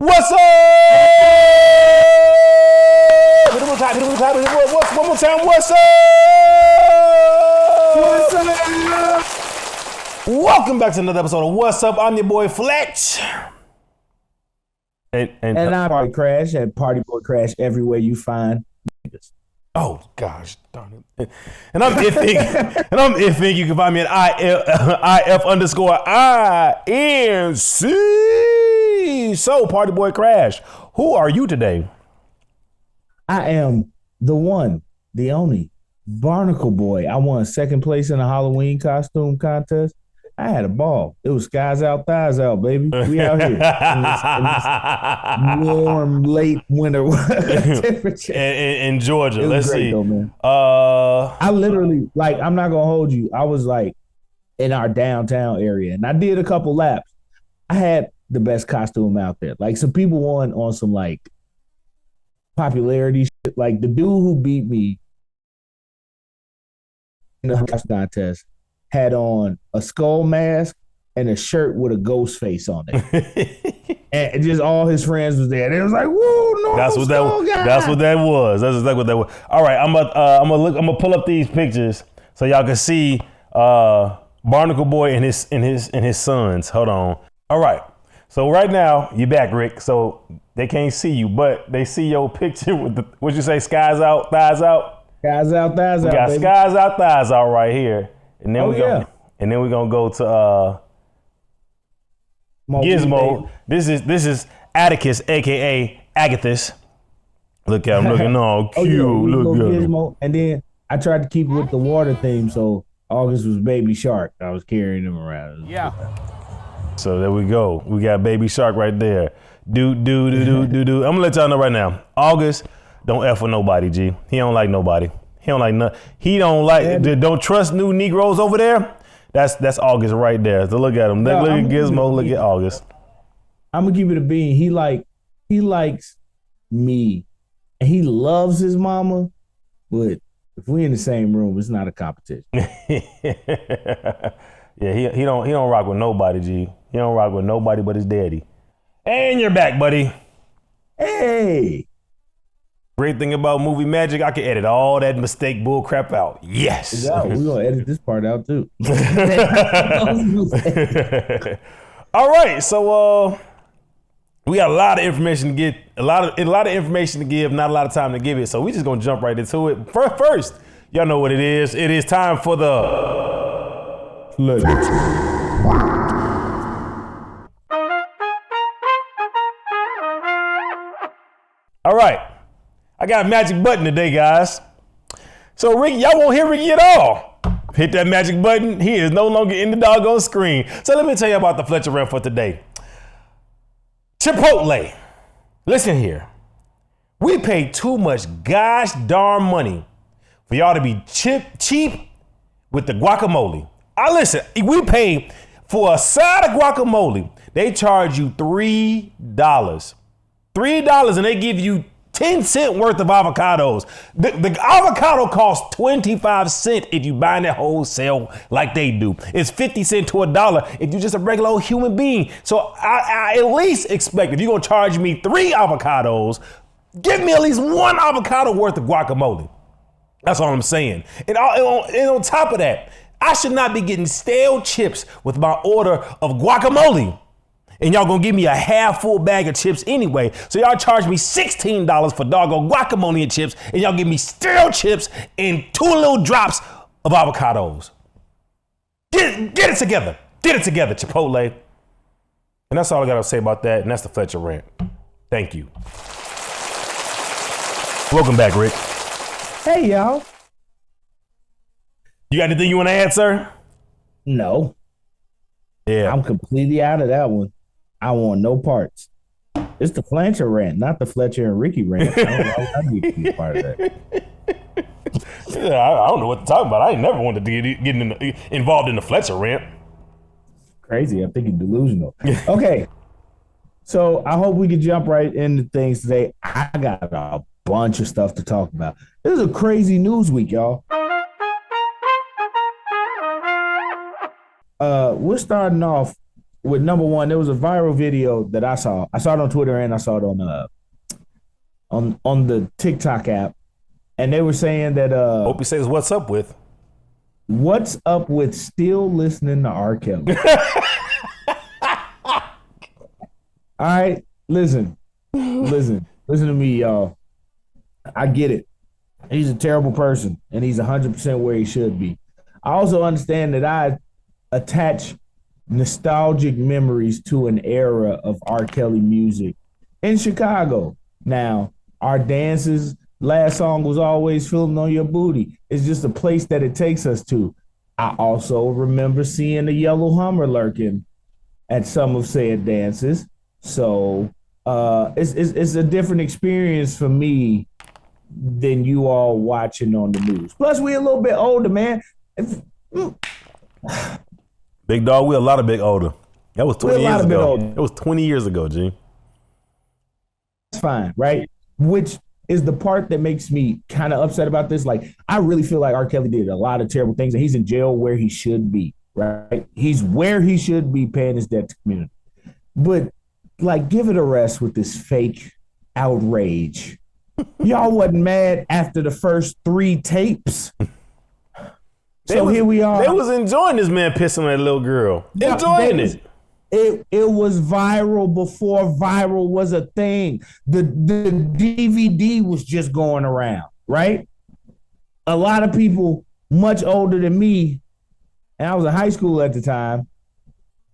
What's up? Hit it one time. One more time. What's up? What's up? Welcome back to another episode of What's Up. I'm your boy Fletch. And I'm Party Crash at Party Boy Crash everywhere you find niggas. Oh gosh, darn it! And I'm Ifink. You can find me at IF_INC. So, Party Boy Crash, who are you today? I am the one, the only Barnacle Boy. I won second place in a Halloween costume contest. I had a ball. It was skies out, thighs out, baby. We out here in this warm, late winter temperature in Georgia. It was Let's great, see. Though, man. I literally, I'm not gonna hold you. I was in our downtown area, and I did a couple laps. I had the best costume out there. Some people won on some popularity shit. Like the dude who beat me in the costume contest had on a skull mask and a shirt with a ghost face on it. And just all his friends was there. And it was like, whoa, no, That's what that was. That's exactly what that was. All right, I'm gonna pull up these pictures so y'all can see Barnacle Boy and his sons. Hold on. All right. So right now, you're back, Rick. So they can't see you, but they see your picture with what'd you say, skies out, thighs out? Skies out, thighs out, We got baby. skies out, thighs out right here. And then we're gonna go to Gizmo. This is Atticus, aka Agathis. Look at him looking all cute. Look at him. Gizmo. And then I tried to keep it with the water theme, so August was Baby Shark. I was carrying him around. Yeah. So there we go. We got Baby Shark right there. Do. I'm gonna let y'all know right now. August don't F with nobody, G. He don't like nobody. He don't like nothing. He don't like. Don't trust new Negroes over there. That's August right there. So look at him. Look at Gizmo. Look at August. I'm gonna give it a bean. He likes me, and he loves his mama. But if we in the same room, it's not a competition. Yeah, he don't rock with nobody, G. He don't rock with nobody but his daddy. And you're back, buddy. Hey. Great thing about movie magic, I can edit all that mistake bull crap out. Yes. We're gonna edit this part out too. All right, so we got a lot of information to get, a lot of information to give, not a lot of time to give it. So we just gonna jump right into it. First, y'all know what it is. It is time for the All right. I got a magic button today, guys. So Rickie, y'all won't hear Rickie at all. Hit that magic button. He is no longer in the doggone screen. So let me tell you about the Fletcher rant for today. Chipotle. Listen here. We pay too much gosh darn money for y'all to be cheap with the guacamole. Listen, we pay for a side of guacamole. They charge you $3. $3 and they give you 10-cent worth of avocados. The avocado costs 25 cents if you buy it wholesale like they do. It's 50 cents to $1 if you're just a regular old human being. So I at least expect if you're gonna charge me 3 avocados, give me at least 1 avocado worth of guacamole. That's all I'm saying. And on top of that, I should not be getting stale chips with my order of guacamole. And y'all gonna give me a half full bag of chips anyway. So y'all charge me $16 for doggone guacamole and chips, and y'all give me stale chips and 2 little drops of avocados. Get it together. Get it together, Chipotle. And that's all I gotta say about that, and that's the Fletcher rant. Thank you. Welcome back, Rick. Hey, y'all. You got anything you wanna add, sir? No. Yeah. I'm completely out of that one. I want no parts. It's the Fletcher rant, not the Fletcher and Rickie rant. I need to be a part of that. Yeah, I don't know what to talk about. I ain't never wanted to get involved in the Fletcher rant. Crazy. I think you're delusional. Okay. So I hope we can jump right into things today. I got a bunch of stuff to talk about. This is a crazy news week, y'all. We're starting off with number one, there was a viral video that I saw. I saw it on Twitter and I saw it on the TikTok app, and they were saying that Hope he says what's up with. what's up with still listening to R. Kelly? All right, listen to me, y'all. I get it. He's a terrible person, and he's 100% where he should be. I also understand that I attach nostalgic memories to an era of R. Kelly music in Chicago. Now, our dances, last song was always Feeling on Your Booty. It's just a place that it takes us to. I also remember seeing the yellow Hummer lurking at some of said dances. So it's a different experience for me than you all watching on the news. Plus, we're a little bit older, man. Big dog, we're a lot of bit older. That was 20 years ago. It was 20 years ago, G. That's fine, right? Which is the part that makes me kind of upset about this. Like, I really feel like R. Kelly did a lot of terrible things, and he's in jail where he should be, right? He's where he should be paying his debt to community. But, like, give it a rest with this fake outrage. Y'all wasn't mad after the first 3 tapes. So here we are. They was enjoying this man pissing on that little girl. Enjoying it. It was viral before viral was a thing. The DVD was just going around, right? A lot of people much older than me, and I was in high school at the time,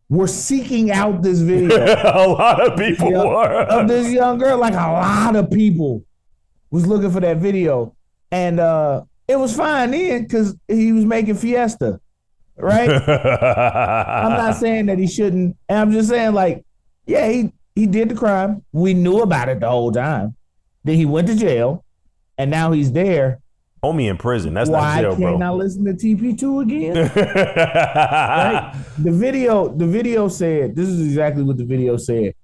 were seeking out this video. A lot of people were. Of this young girl. Like, a lot of people was looking for that video. And it was fine then because he was making Fiesta, right? I'm not saying that he shouldn't. And I'm just saying, like, yeah, he did the crime. We knew about it the whole time. Then he went to jail, and now he's there. Homie in prison. That's not jail, bro. Why can't I listen to TP2 again? Right? The video said, this is exactly what the video said.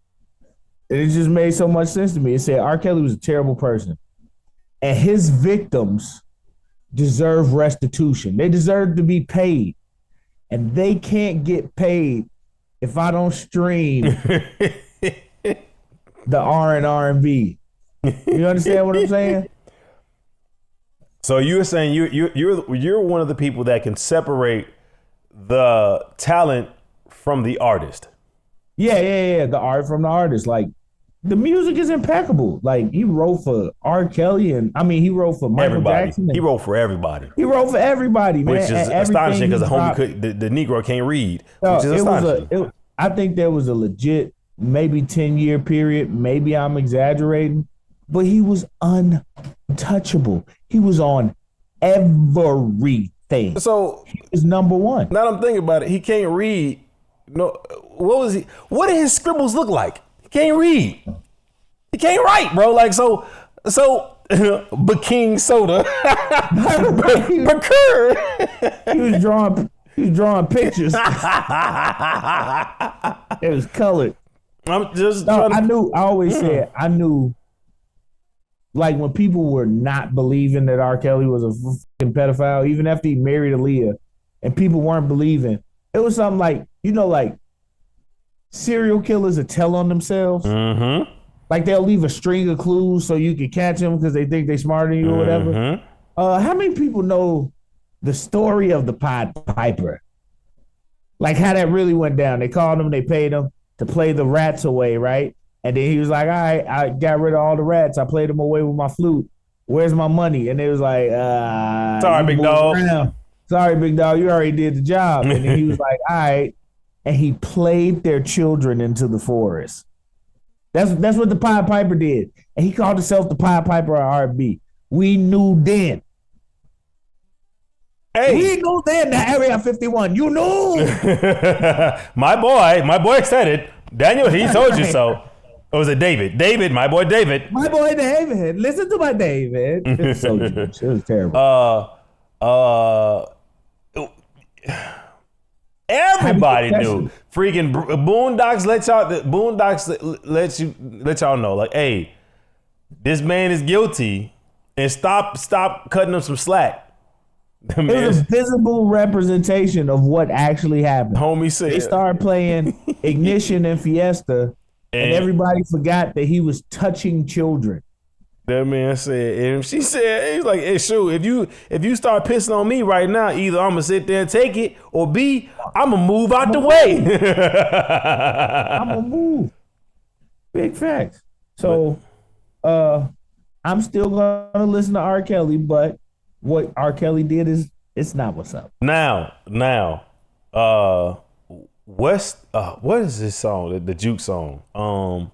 And it just made so much sense to me. It said R. Kelly was a terrible person. And his victims deserve restitution. They deserve to be paid. And they can't get paid if I don't stream the R&B. You understand what I'm saying? So you were saying you're one of the people that can separate the talent from the artist. Yeah. The art from the artist. Like, the music is impeccable. Like, he wrote for R. Kelly, and he wrote for Michael Jackson. He wrote for everybody. He wrote for everybody, man. Which is astonishing because the Negro can't read. Which is astonishing. I think there was a legit maybe 10-year period. Maybe I'm exaggerating, but he was untouchable. He was on everything. So he was number one. Now I'm thinking about it. He can't read. No, what did his scribbles look like? He can't read. He can't write, bro. Like, so Baking Soda. He was drawing pictures. It was colored. I'm just I always said I knew, like, when people were not believing that R. Kelly was a fucking pedophile, even after he married Aaliyah, and people weren't believing, it was something like, like serial killers that tell on themselves. Mm-hmm. Like, they'll leave a string of clues so you can catch them because they think they're smarter than you or whatever. Mm-hmm. How many people know the story of the Pied Piper? Like, how that really went down. They called him, they paid him to play the rats away, right? And then he was like, all right, I got rid of all the rats. I played them away with my flute. Where's my money? And it was like, sorry, big dog. Sorry, big dog. You already did the job. And then he was like, all right. And he played their children into the forest. That's what the Pied Piper did. And he called himself the Pied Piper of R&B. We knew then. Hey. We knew then the Area 51. You knew. My boy said it. Daniel, he told you so. Or was it David? David, my boy David. My boy David. Listen to my David. It was so Jewish. It was terrible. Everybody knew. Freaking Boondocks let y'all know, like, hey, this man is guilty, and stop cutting him some slack. It was a visible representation of what actually happened. Homie said They started playing Ignition and Fiesta, and everybody forgot that he was touching children. That man said, and she said, he's like, hey, shoot, if you start pissing on me right now, either I'm gonna sit there and take it, or B, I'm gonna move out the way. I'm gonna move. Big facts. So, I'm still gonna listen to R. Kelly, but what R. Kelly did is it's not what's up. Now, what is this song? The juke song.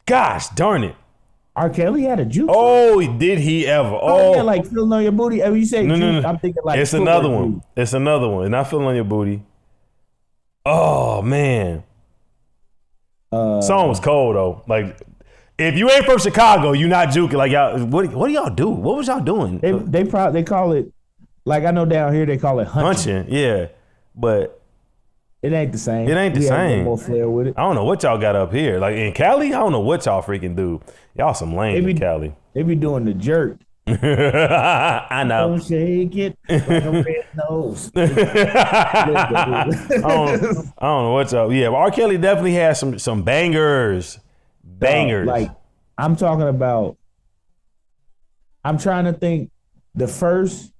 Gosh darn it. R. Kelly had a juke. Oh, did he ever? Oh, yeah, like feeling on your booty. Every you say juke, no. I'm thinking like it's another one. Juke. It's another one. Not feeling on your booty. Oh man. Song was cold though. Like, if you ain't from Chicago, you not juking. Like, y'all, what do y'all do? What was y'all doing? They call it, like, I know down here they call it hunching. Yeah, but it ain't the same. It ain't the same. More flair with it. I don't know what y'all got up here. Like in Cali, I don't know what y'all freaking do. Y'all some lame in Cali. They be doing the jerk. I know. Don't shake it like a red nose. I don't know what y'all. Yeah, but R. Kelly definitely has some bangers. Bangers. Like, I'm talking about. I'm trying to think. The first.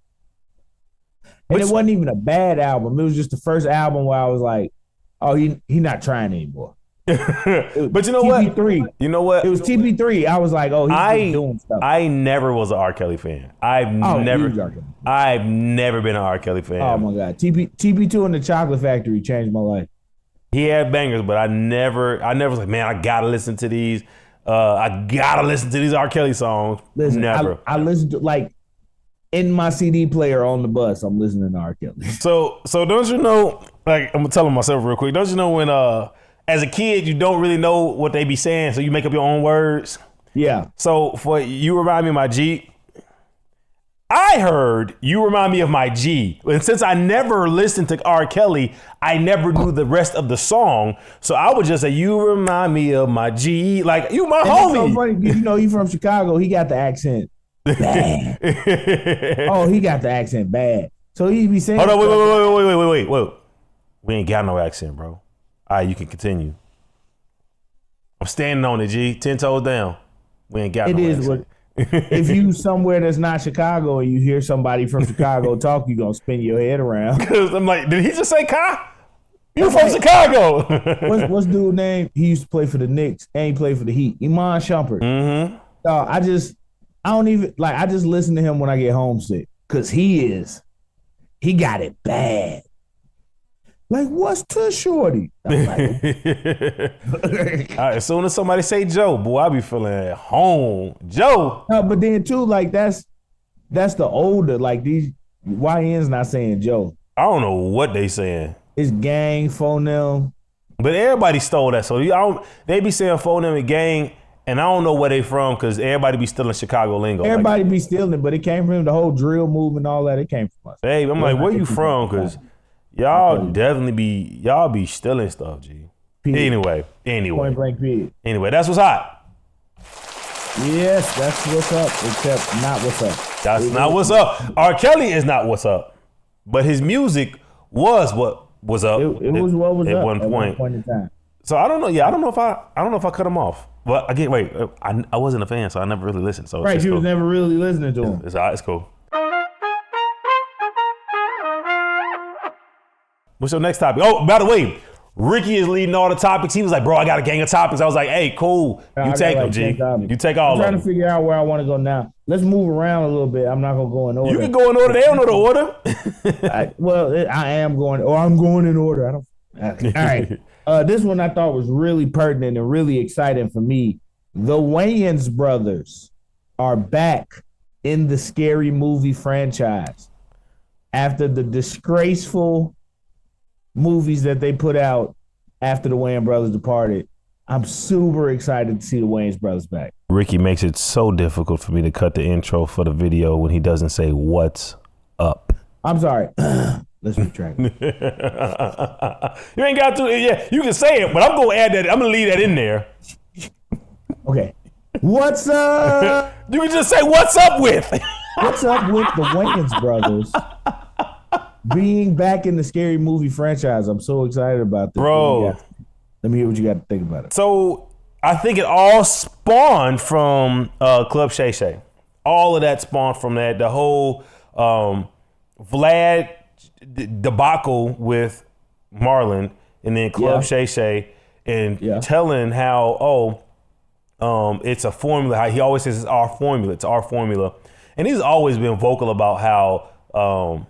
And it wasn't even a bad album. It was just the first album where I was like, oh, he not trying anymore. But you know TP3. what? You know what? It was TP3. I was like, oh, he's doing stuff. I never was an R. Kelly fan. I've never been an R. Kelly fan. Oh my God. TP2 and the Chocolate Factory changed my life. He had bangers, but I never was like, man, I gotta listen to these. I gotta listen to these R. Kelly songs. Listen, never. I listened to, like, in my CD player on the bus, I'm listening to R. Kelly. So don't you know, like, I'm telling myself real quick, don't you know when as a kid you don't really know what they be saying, so you make up your own words? Yeah. So for you remind me of my G. I heard you remind me of my G. And since I never listened to R. Kelly, I never knew the rest of the song. So I would just say, you remind me of my G. Like, you my homie. It's so funny, you know, he from Chicago. He got the accent bad. Oh, he got the accent bad. So he be saying. Hold on, wait. We ain't got no accent, bro. All right, you can continue. I'm standing on it, G. 10 toes down. We ain't got no accent. If you somewhere that's not Chicago and you hear somebody from Chicago talk, you gonna spin your head around. Because I'm like, did he just say Kai? You from Chicago? What's dude's name? He used to play for the Knicks and he played for the Heat. Iman Shumpert. Mm-hmm. I just listen to him when I get homesick because he got it bad. Like, what's to shorty? Like, as soon as somebody say Joe, boy, I be feeling at home. Joe. No, but then too, like, that's the older, like, these YNs not saying Joe. I don't know what they saying. It's gang, phoneme. But everybody stole that. So they be saying phoneme and gang, and I don't know where they from because everybody be stealing Chicago lingo. Everybody be stealing it, but it came from the whole drill movement and all that. It came from us. Babe, I'm like, where you from? Because y'all definitely be stealing stuff, G. Anyway. Point blank period. Anyway, that's what's hot. Yes, that's what's up, except not what's up. That's not what's up. R. Kelly is not what's up. But his music was what was up. It was what was at up one point. At one point in time. So I don't know. Yeah, I don't know if I cut him off. But again, I wasn't a fan, so I never really listened. So right, you was never really listening to him. It's cool. What's your next topic? Oh, by the way, Rickie is leading all the topics. He was like, bro, I got a gang of topics. I was like, hey, cool. You take them, G. You take all of them. I'm trying to figure out where I want to go now. Let's move around a little bit. I'm not going to go in order. You can go in order. They don't know the order. I am going, or I'm going in order. All right. This one I thought was really pertinent and really exciting for me. The Wayans brothers are back in the Scary Movie franchise after the disgraceful movies that they put out after the Wayans brothers departed. I'm super excited to see the Wayans brothers back. Rickie makes it so difficult for me to cut the intro for the video when he doesn't say what's up. I'm sorry. Let's retract it. You ain't got to. Yeah, you can say it, but I'm going to add that. I'm going to leave that in there. Okay. What's up? You can just say what's up with. What's up with the Wayans brothers being back in the Scary Movie franchise? I'm so excited about this. Bro. Let me hear what you got to think about it. So I think it all spawned from Club Shay Shay. All of that spawned from that. The whole Vlad debacle with Marlon, and then Club Shay Shay, and telling how it's a formula. How he always says it's our formula. It's our formula, and he's always been vocal about how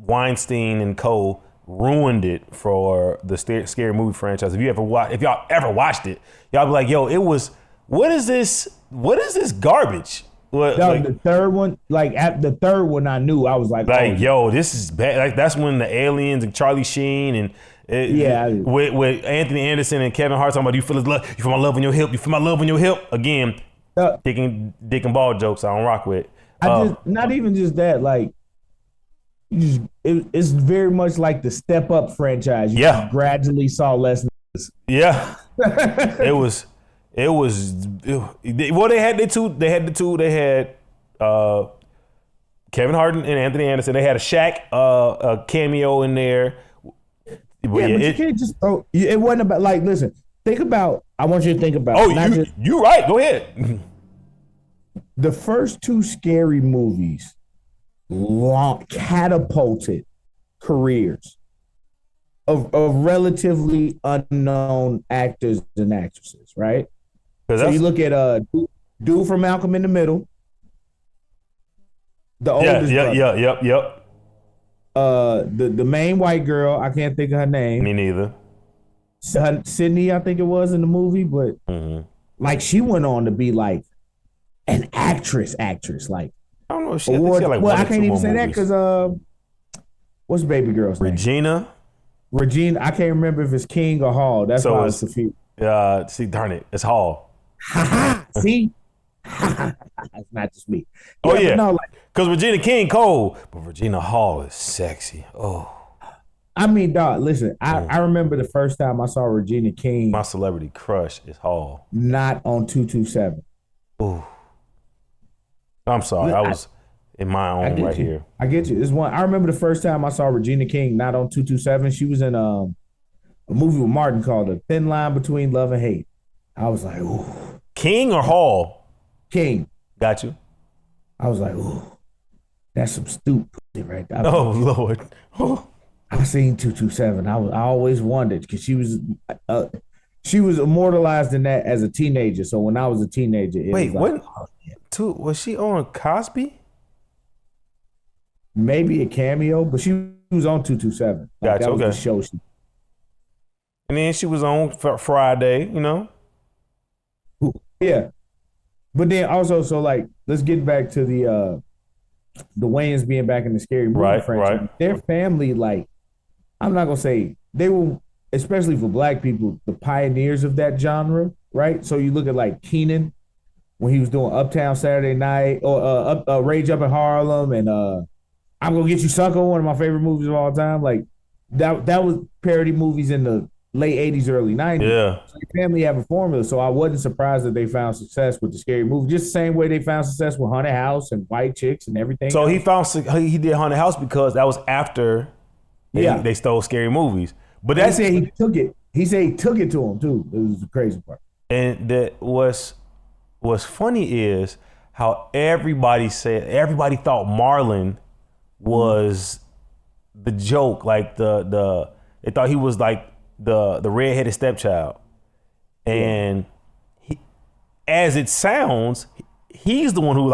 Weinstein and co. ruined it for the Scary Movie franchise. If y'all ever watched it, y'all be like, "Yo, it was. What is this? What is this garbage?" The third one, at the third one, I knew. I was like, yo, this is bad. Like, that's when the aliens and Charlie Sheen and with Anthony Anderson and Kevin Hart talking about, you feel his love, you feel my love on your hip, you feel my love on your hip. Again, dick and ball jokes I don't rock with. Not even just that, it's very much like the Step Up franchise. You gradually saw lessons. Yeah, It was well. They had the two. They had Kevin Hart and Anthony Anderson. They had a Shaq a cameo in there. But you can't just throw. It wasn't about listen. Think about. I want you to think about. You right. Go ahead. The first two Scary movies catapulted careers of relatively unknown actors and actresses, right? So you look at dude from Malcolm in the Middle, the oldest brother. Yep. The main white girl, I can't think of her name. Me neither. Sydney, I think it was in the movie, but she went on to be like an actress. Like, I don't know. She had like I can't even say that because what's the baby girl's name? Regina. I can't remember if it's King or Hall. That's why it's confused. See, darn it, it's Hall. See, it's not just me. Because Regina King cold, but Regina Hall is sexy. Oh, I mean, dog. Listen, I remember the first time I saw Regina King. My celebrity crush is Hall. Not on 227. Ooh, I'm sorry, I was in my own right here. I get you. It's one. I remember the first time I saw Regina King. Not on 227. She was in a movie with Martin called A Thin Line Between Love and Hate. I was like, ooh. King or Hall? King. Got you. I was like, ooh, that's some stupid right there. Oh, Lord. I seen 227. I always wondered because she was immortalized in that as a teenager. So when I was a teenager, was she on Cosby? Maybe a cameo, but she was on 227. Gotcha. That was the show. And then she was on Friday, you know? Yeah. But then also, let's get back to the Wayans being back in the Scary Movie franchise. Right. Their family, I'm not going to say, they were, especially for Black people, the pioneers of that genre, right? So you look at Keenen, when he was doing Uptown Saturday Night, or Rage Up in Harlem, and I'm Gonna Get You Sucker, one of my favorite movies of all time. That was parody movies in the late 80s, early 90s. Yeah. So your family have a formula. So I wasn't surprised that they found success with the Scary Movie. Just the same way they found success with Haunted House and White Chicks and everything. So else. he did Haunted House because that was after they stole Scary Movies. But he said he took it. He said he took it to him too. It was the crazy part. And what's funny is how everybody thought Marlon was the joke. They thought he was like the redheaded stepchild, and as it sounds, he's the one who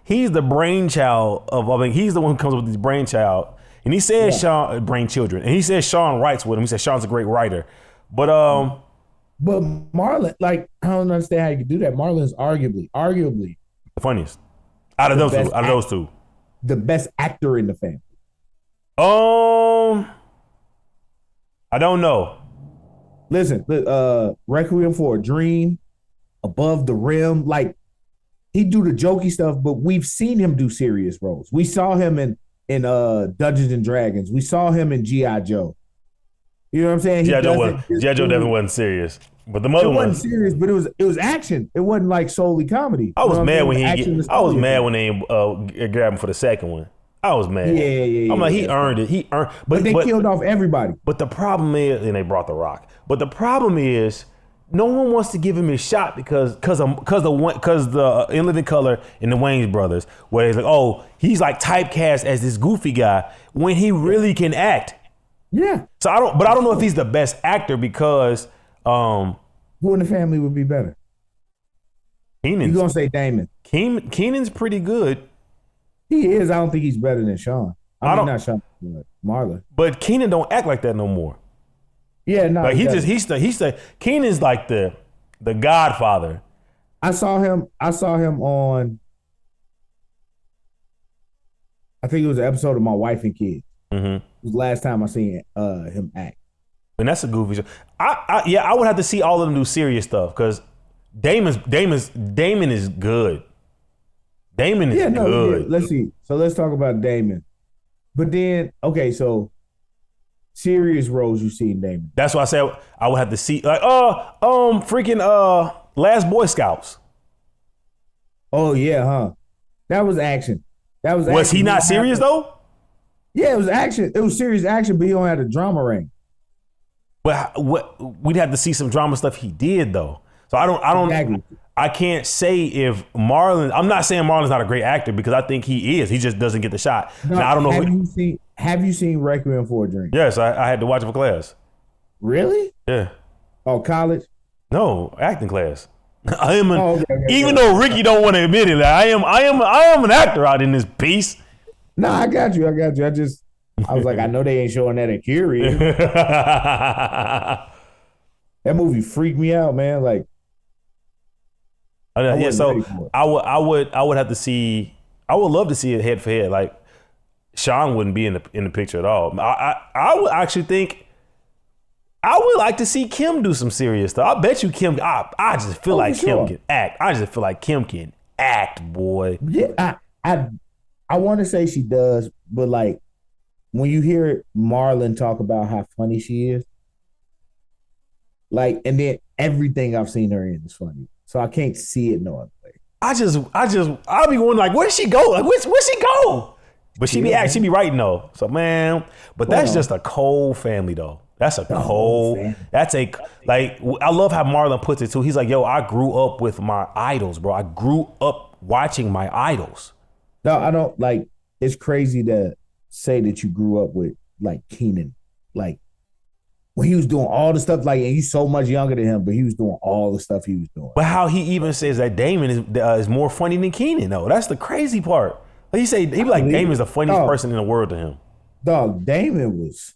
he's the brainchild of. I mean, he's the one who comes up with this brainchild, and he says brainchildren, and he says Sean writes with him. He says Sean's a great writer, but Marlon, I don't understand how you could do that. Marlon's arguably the funniest out of those two, the best actor in the family. I don't know. Listen, Requiem for a Dream, Above the Rim, he do the jokey stuff, but we've seen him do serious roles. We saw him in Dungeons and Dragons. We saw him in G.I. Joe. You know what I'm saying? G.I. Joe definitely wasn't serious. But the mother it one wasn't serious, but it was action. It wasn't like solely comedy. I was mad when they grabbed him for the second one. I was mad. Yeah. I'm like, he earned it. He earned. But they killed off everybody. But the problem is, and they brought The Rock. But the problem is, no one wants to give him his shot because the In Living Color and the Wayans brothers, where it's like, oh, he's like typecast as this goofy guy when he really can act. Yeah. So I don't know if he's the best actor because who in the family would be better? Keenan's. You gonna say Damon? Keenan's pretty good. He is. I don't think he's better than Sean. I mean, not Sean, but Marlon. But Keenan don't act like that no more. Yeah, no. Like Keenan's like the Godfather. I saw him on. I think it was an episode of My Wife and Kids. Mm-hmm. It was the last time I seen him act. And that's a goofy show. I would have to see all of them do serious stuff because Damon is good. Damon is good. Yeah. Let's see. So let's talk about Damon. But then, okay, so serious roles you see in Damon. That's why I said I would have to see like Last Boy Scouts. Oh yeah, huh? That was action. Was he not serious though? Yeah, it was action. It was serious action, but he don't have a drama ring. But we'd have to see some drama stuff he did though. So I don't. Exactly. I can't say if Marlon. I'm not saying Marlon's not a great actor because I think he is. He just doesn't get the shot. No, now, I don't know. Have you seen Requiem for a Dream? Yes, I had to watch it for class. Really? Yeah. Oh, college? No, acting class. I am even though Rickie don't want to admit it, I am an actor out in this piece. No, I got you. I was like, I know they ain't showing that at Curious. That movie freaked me out, man. Like, I would have to see. I would love to see it head for head. Like, Sean wouldn't be in the picture at all. I would actually think. I would like to see Kim do some serious stuff. I bet you Kim. I just feel like Kim can act. I just feel like Kim can act, boy. Yeah, I want to say she does, but like when you hear Marlon talk about how funny she is, like, and then everything I've seen her in is funny, so I can't see it no other way. I'll be wondering like, where did she go? Like, where she go? But she be writing though. So man, but that's just a cold family though. That's a cold. I love how Marlon puts it too. He's like, yo, I grew up with my idols, bro. I grew up watching my idols. No, I don't like. It's crazy to say that you grew up with like Keenan, like when he was doing all the stuff. Like, and he's so much younger than him, but he was doing all the stuff he was doing. But how he even says that Damon is more funny than Keenan, though. That's the crazy part. Like he be like Damon's the funniest person in the world to him. Dog, Damon was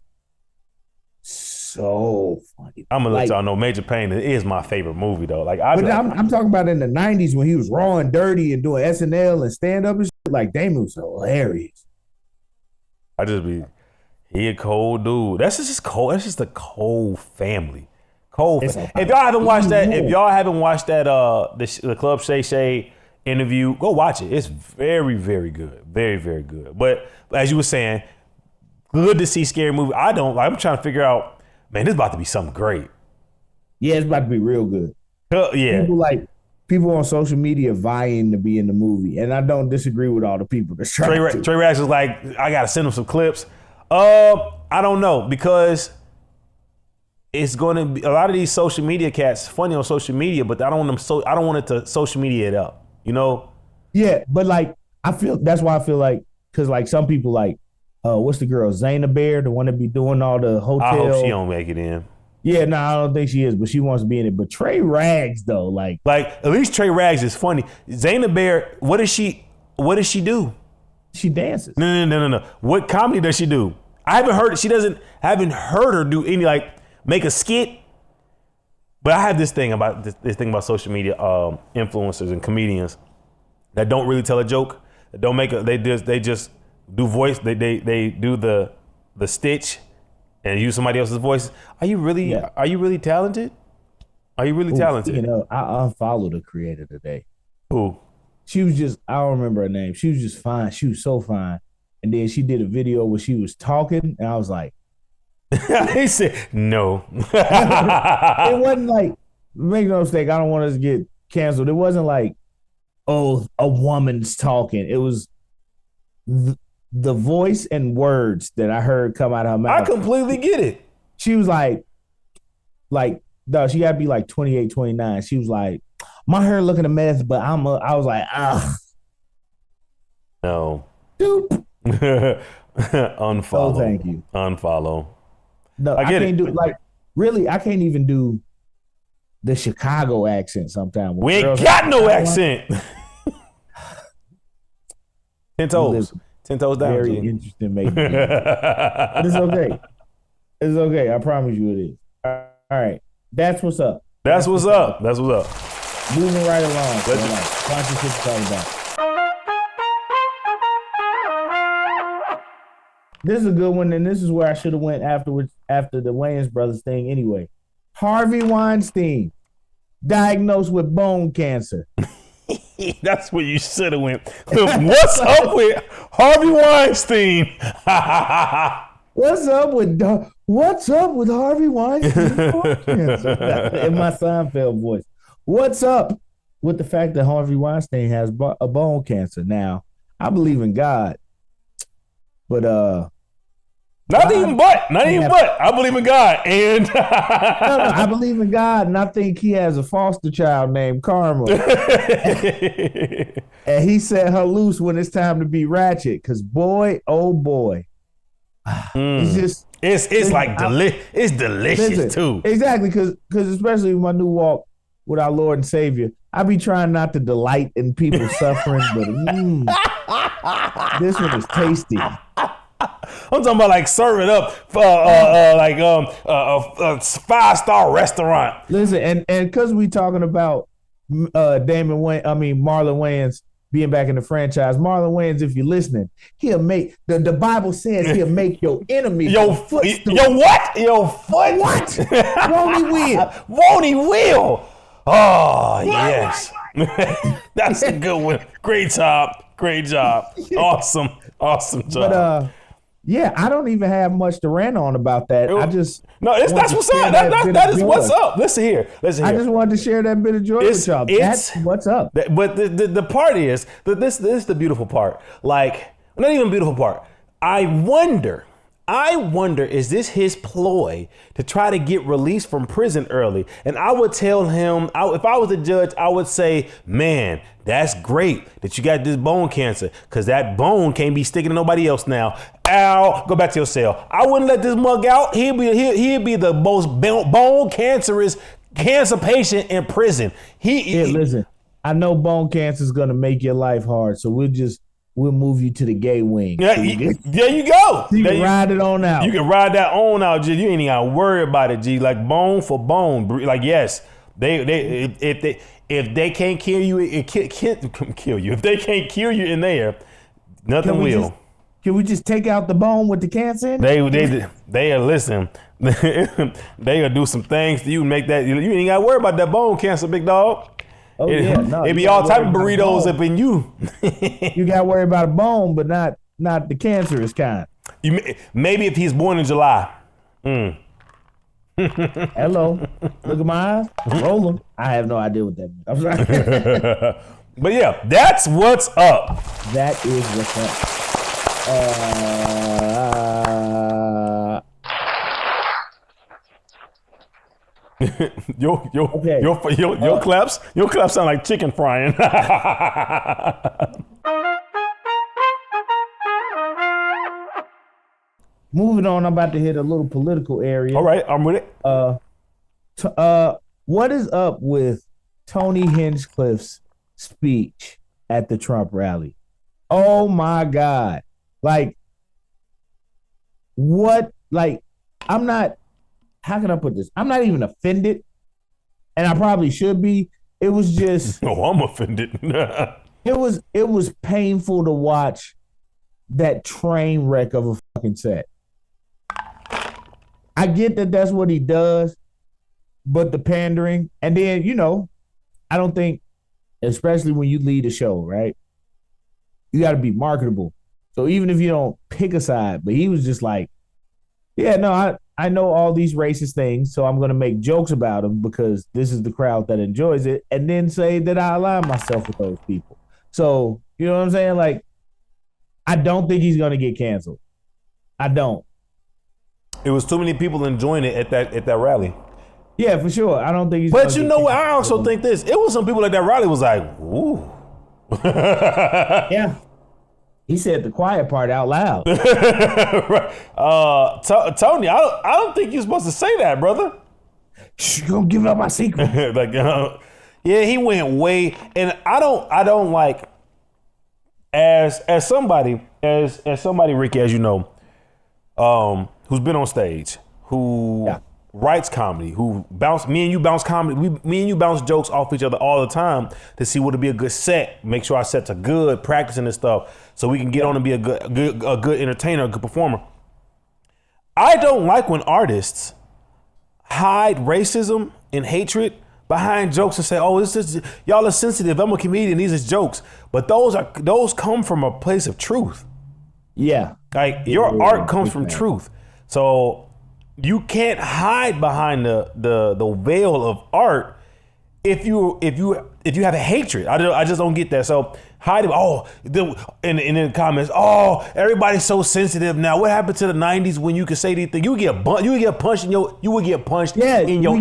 so funny. I'm gonna let y'all know Major Payne is my favorite movie though. Like, I'm talking about in the '90s when he was raw and dirty and doing SNL and stand up and shit. Like, Damon was hilarious. He a cold dude. That's just cold. That's just a cold family. If y'all haven't watched that, the Club Shay Shay interview, go watch it. It's very, very good. Very, very good. But as you were saying, good to see scary movie. I'm trying to figure out, man, this is about to be something great. Yeah, it's about to be real good. Yeah. People on social media vying to be in the movie, and I don't disagree with all the people that's trying to. Trey Rags was like, I gotta send him some clips. I don't know, because it's going to be a lot of these social media cats funny on social media, but I don't want it to social media it up, you know? Yeah, but like that's why I feel like, because like some people like, what's the girl, Zaina Bear, the one that be doing all the hotel. I hope she don't make it in. Yeah, no, I don't think she is, but she wants to be in it. But Trey Rags though, like at least Trey Rags is funny. Zaina Bear, what does she do? She dances. No. What comedy does she do? I haven't heard her do any, like, make a skit. But I have this thing about social media influencers and comedians that don't really tell a joke. That don't make they just do voice. They do the stitch and use somebody else's voice. Are you really talented? Are you really talented? You know, I unfollowed a creator today. Who? She was just, I don't remember her name. She was just fine. She was so fine. And then she did a video where she was talking, and I was like, He said, no. It wasn't like, make no mistake, I don't want us to get canceled. It wasn't like, oh, a woman's talking. It was the voice and words that I heard come out of her mouth. I completely get it. She was like, no, she got to be like 28, 29. She was like, my hair looking a mess, but I was like, ah. No. Dude. Unfollow. Oh, thank you. Unfollow. No, I can't do like really. I can't even do the Chicago accent sometimes. We ain't got no accent. 10 toes. 10 toes down. Very interesting, maybe. But it's okay. It's okay. I promise you it is. All right. That's what's up. That's what's up. That's what's up. Moving right along. Sponsorship to talk about. This is a good one, and this is where I should have went afterwards after the Wayans brothers thing anyway. Harvey Weinstein, diagnosed with bone cancer. That's where you should have went. What's up with Harvey Weinstein? What's up with Harvey Weinstein? In my Seinfeld voice. What's up with the fact that Harvey Weinstein has a bone cancer? Now, I believe in God, but Not even but. I believe in God. And no, I believe in God, and I think he has a foster child named Karma. And he set her loose when it's time to be ratchet. Cause boy, oh boy. It's just it's delicious too. Exactly, cause especially with my new walk with our Lord and Savior, I be trying not to delight in people's suffering, but this one is tasty. I'm talking about like serving up like a 5-star restaurant. Listen, and because we talking about Marlon Wayans being back in the franchise. Marlon Wayans, if you're listening, he'll make the Bible says he'll make your enemy your footstool. Your what? Your foot? What? Won't he will? Won't he will? Oh yes, that's a good one. Great job. Awesome job. But yeah, I don't even have much to rant on about that. That's what's up. That is what's up. Listen here. I just wanted to share that bit of joy with y'all. That's what's up. But the part is that this is the beautiful part. Like, not even beautiful part. I wonder, is this his ploy to try to get released from prison early? And I would tell him, if I was a judge, I would say, man, that's great that you got this bone cancer, because that bone can't be sticking to nobody else now. Ow, go back to your cell. I wouldn't let this mug out. He'd be the most bone cancerous cancer patient in prison. Listen, I know bone cancer is going to make your life hard, so we'll move you to the gay wing. Yeah, there you go. You can ride it on out. You can ride that on out, G. You ain't even gotta worry about it, G. Like bone for bone. Like, yes, if they can't kill you, it can't kill you. If they can't kill you in there, nothing will. Can we just take out the bone with the cancer in it? They are listen. They'll do some things to you and make that you ain't gotta worry about that bone cancer, big dog. Oh it be all type of burritos up in you. You got to worry about a bone, but not the cancerous kind. Maybe if he's born in July. Hello, look at my eyes. Roll them. I have no idea what that means. I'm sorry. But yeah, that's what's up. That is what's up. Your claps sound like chicken frying. Moving on, I'm about to hit a little political area. All right, I'm with it. What is up with Tony Hinchcliffe's speech at the Trump rally? Oh my God. Like, what? Like, I'm not, how can I put this? I'm not even offended, and I probably should be. It was just. Oh, I'm offended. It was painful to watch that train wreck of a fucking set. I get that that's what he does, but the pandering, and then, I don't think, especially when you lead a show, right? You got to be marketable. So even if you don't pick a side, but he was just like, yeah, no, I know all these racist things, so I'm going to make jokes about them because this is the crowd that enjoys it, and then say that I align myself with those people. So, you know what I'm saying? Like, I don't think he's going to get canceled. I don't. It was too many people enjoying it at that rally. Yeah, for sure. I don't think he's. But you know what? I also think this. It was some people at that rally was like, ooh. Yeah. He said the quiet part out loud. Right. Tony, I don't think you're supposed to say that, brother. Shh, you gonna give up my secret? Like, yeah, he went way, and I don't like as somebody, Rickie, as you know, who's been on stage, who writes comedy, who me and you bounce jokes off each other all the time to see what would be a good set, make sure our sets are good, practicing this stuff, so we can get on and be a good entertainer, a good performer. I don't like when artists hide racism and hatred behind jokes and say, "Oh, this is y'all are sensitive. I'm a comedian. These is jokes," but those come from a place of truth. Yeah, like your art comes from truth, so. You can't hide behind the veil of art if you have a hatred. I just don't get that. So hide it. In the comments, everybody's so sensitive now. What happened to the '90s when you could say these things? You would get punched in your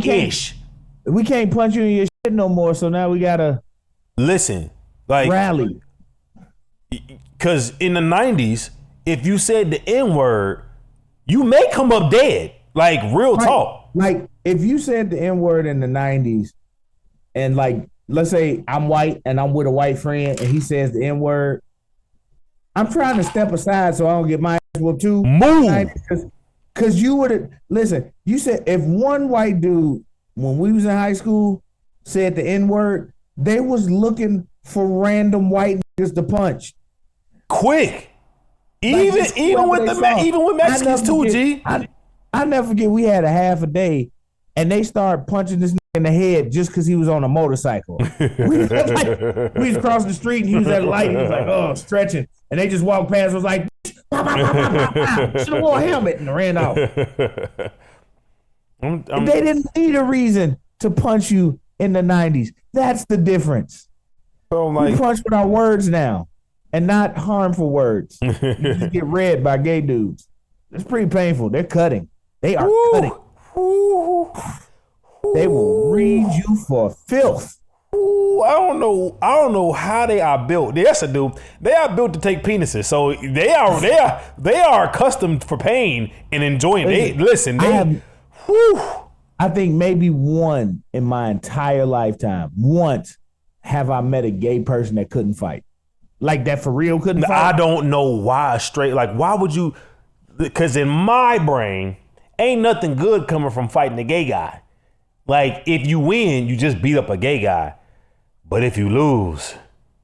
ish. We can't punch you in your shit no more. So now we gotta listen, like rally. Because in the '90s, if you said the N-word, you may come up dead. Like real talk. Like if you said the N-word in the 90s and like, let's say I'm white and I'm with a white friend and he says the N-word, I'm trying to step aside so I don't get my ass whooped too. Move. Because you would have, listen, you said if one white dude, when we was in high school, said the N-word, they was looking for random white niggas to punch. Quick. Even with Mexicans too, G. I never forget we had a half a day and they started punching this nigga in the head just because he was on a motorcycle. we was crossing the street and he was at a light and he was like, stretching. And they just walked past, was like, should have wore a helmet and ran off. They didn't need a reason to punch you in the 90s. That's the difference. So we punch with our words now and not harmful words. You just get read by gay dudes. It's pretty painful. They're cutting. They are cutting. They will read you for filth. I don't know how they are built. Yes, I do. They are built to take penises, so they are accustomed for pain and enjoying. I think maybe one in my entire lifetime. Once have I met a gay person that couldn't fight, like that for real couldn't fight. I don't know why. Why would you? Because in my brain, ain't nothing good coming from fighting a gay guy. Like, if you win, you just beat up a gay guy. But if you lose,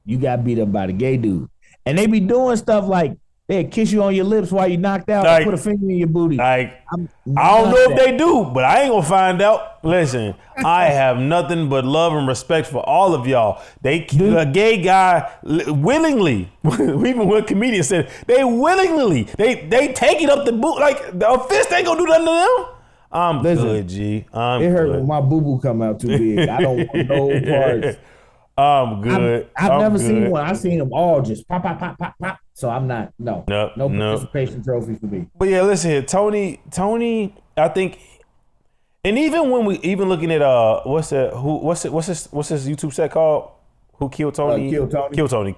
you got beat up by the gay dude. And they be doing stuff like they'd kiss you on your lips while you knocked out and put a finger in your booty. I don't know if they do, but I ain't gonna find out. Listen, I have nothing but love and respect for all of y'all. A gay guy willingly, even when comedians said they willingly, they take it up the boot. Like a fist ain't gonna do nothing to them. I'm good, G. It hurt when my boo-boo come out too big. I don't want no parts. I'm good. I've never seen one. I've seen them all just pop, pop, pop, pop, pop. So I'm not, no participation trophy for me. But yeah, listen here, Tony, I think, and even when we looking at what's his YouTube set called? Who Killed Tony? Kill Tony.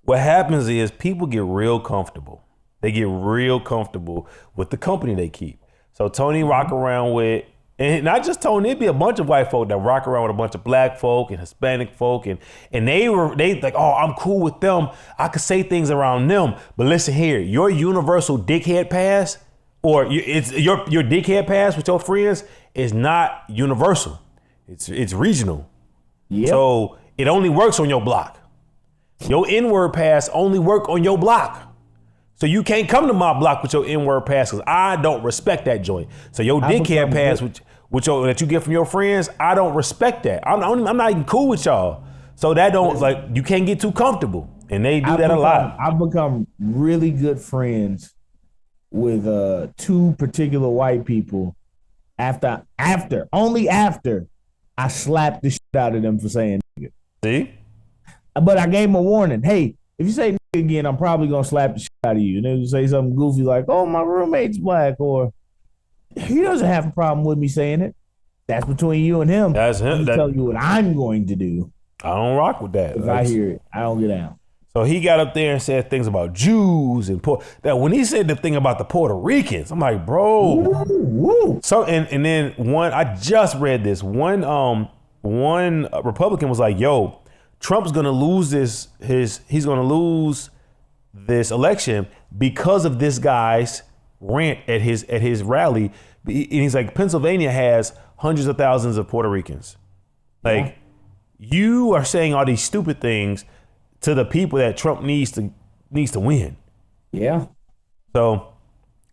What happens is people get real comfortable. They get real comfortable with the company they keep. So Tony rock around with. And not just Tony, it'd be a bunch of white folk that rock around with a bunch of black folk and Hispanic folk, and they like, oh, I'm cool with them. I could say things around them. But listen here, your universal dickhead pass, or your dickhead pass with your friends is not universal. It's regional. Yep. So it only works on your block. Your N-word pass only work on your block. So you can't come to my block with your N-word pass because I don't respect that joint. So your dickhead pass that you get from your friends, I don't respect that. I'm not even cool with y'all. So that don't, like, you can't get too comfortable. And they do that a lot. I've become really good friends with two particular white people only after I slapped the shit out of them for saying nigga. See? But I gave them a warning. Hey, if you say nigga again, I'm probably gonna slap the shit out of you. And then you say something goofy like, "Oh, my roommate's black," or he doesn't have a problem with me saying it. That's between you and him. That's him. Tell you what I'm going to do. I don't rock with that. If I hear it, I don't get down. So he got up there and said things about Jews and that when he said the thing about the Puerto Ricans, I'm like, bro. Woo. So and then I just read this. One Republican was like, yo, Trump's gonna lose he's gonna lose this election because of this guy's rant at his rally. And he's like, Pennsylvania has hundreds of thousands of Puerto Ricans. Like, you are saying all these stupid things to the people that Trump needs to win. Yeah. So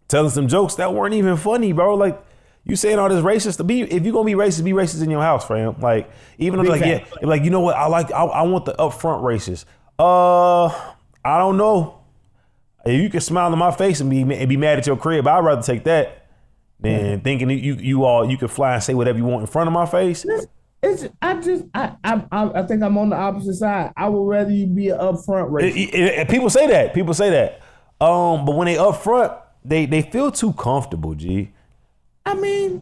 telling some jokes that weren't even funny, bro. Like, you saying all this racist if you're gonna be racist in your house, fam. Like, even though like, you know what, I want the upfront racist. I don't know. If you can smile in my face and be mad at your crib, I'd rather take that than thinking you can fly and say whatever you want in front of my face. I think I'm on the opposite side. I would rather you be an upfront racist. People say that. But when they upfront, they feel too comfortable, G. I mean,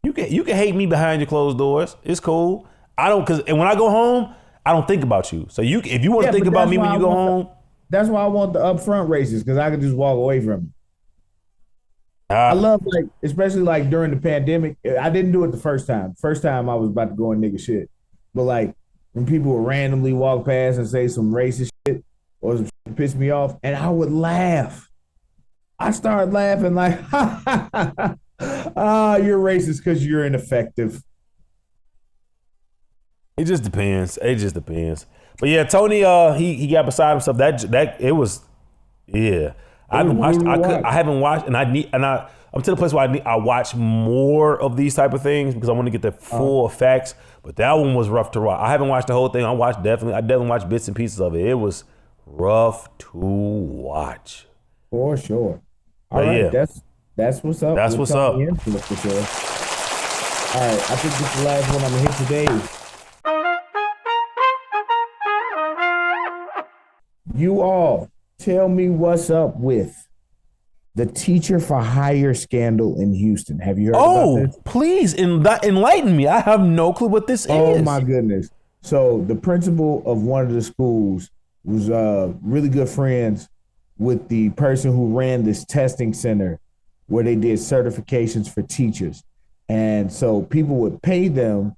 you can hate me behind your closed doors. It's cool. And when I go home, I don't think about you. So if you want to think about me when you go home. That's why I want the upfront racist, because I can just walk away from it. I love, like, especially like during the pandemic. I didn't do it the first time. First time I was about to go and nigga shit. But like when people would randomly walk past and say some racist shit or some shit that pissed me off, and I would laugh. I started laughing like, you're racist because you're ineffective. It just depends. But yeah, Tony, he got beside himself. That it was, yeah. I haven't watched, and I'm to the place where I watch more of these type of things because I want to get the full effects. But that one was rough to watch. I haven't watched the whole thing. I definitely watched bits and pieces of it. It was rough to watch. For sure. All right, yeah. That's what's up. That's what's up. For sure. All right, I think this is the last one I'm gonna hit today. You all tell me what's up with the teacher for hire scandal in Houston. Have you heard about this? Please enlighten me. I have no clue what this is. Oh my goodness. So the principal of one of the schools was really good friends with the person who ran this testing center where they did certifications for teachers. And so people would pay them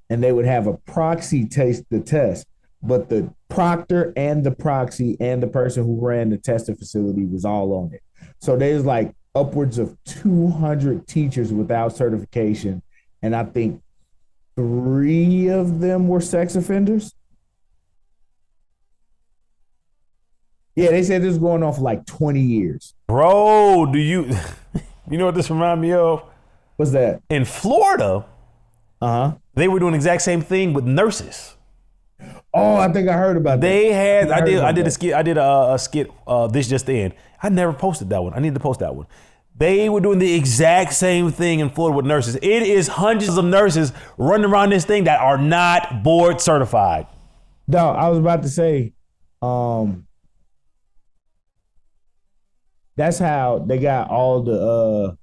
and they would have a proxy taste the test. But the proctor and the proxy and the person who ran the testing facility was all on it. So there's like upwards of 200 teachers without certification. And I think 3 of them were sex offenders. Yeah, they said this was going on for like 20 years. Bro, you know what this reminds me of? What's that? In Florida, they were doing the exact same thing with nurses. Oh, I think I heard about that. I did a skit this just in. I never posted that one. I need to post that one. They were doing the exact same thing in Florida with nurses. It is hundreds of nurses running around this thing that are not board certified. No, I was about to say, that's how they got all the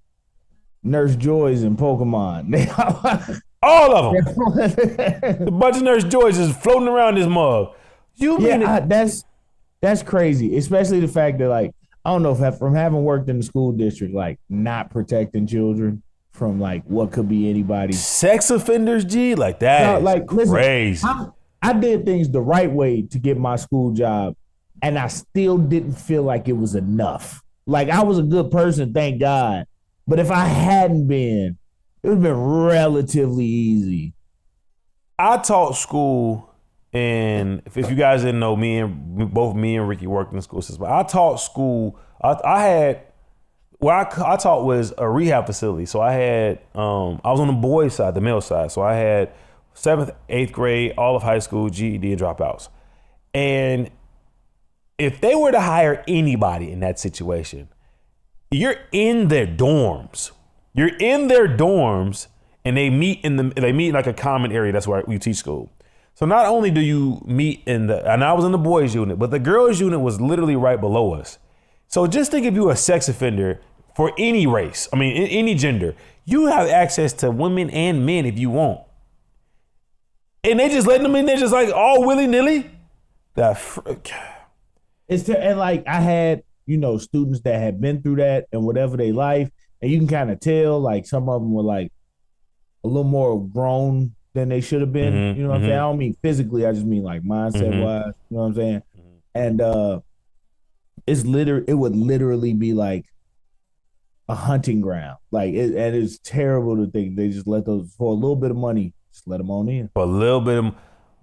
Nurse Joys in Pokemon. All of them. The bunch of Nurse Joys is floating around this mug. That's crazy, especially the fact that, like, I don't know if from having worked in the school district, like not protecting children from like what could be anybody. Sex offenders, G, like that. Crazy. Listen, I did things the right way to get my school job, and I still didn't feel like it was enough. Like, I was a good person, thank God. But if I hadn't been, it would have been relatively easy. I taught school, and if you guys didn't know, both me and Rickie worked in the school system. I taught school. I taught was a rehab facility. So I had, I was on the boys' side, the male side. So I had 7th, 8th grade, all of high school, GED, and dropouts. And if they were to hire anybody in that situation, you're in their dorms. You're in their dorms, and they meet in like a common area. That's where we teach school. So not only do you meet and I was in the boys unit, but the girls unit was literally right below us. So just think if you're a sex offender for any race, I mean, any gender, you have access to women and men if you want. And they just letting them in there just like all willy-nilly. And like I had, students that had been through that and whatever they life, and you can kind of tell like some of them were like a little more grown than they should have been. Mm-hmm, you know what I'm saying? I don't mean physically, I just mean like mindset wise. You know what I'm saying? And it would literally be like a hunting ground. Like and it's terrible to think they just let those for a little bit of money, just let them on in. For a little bit of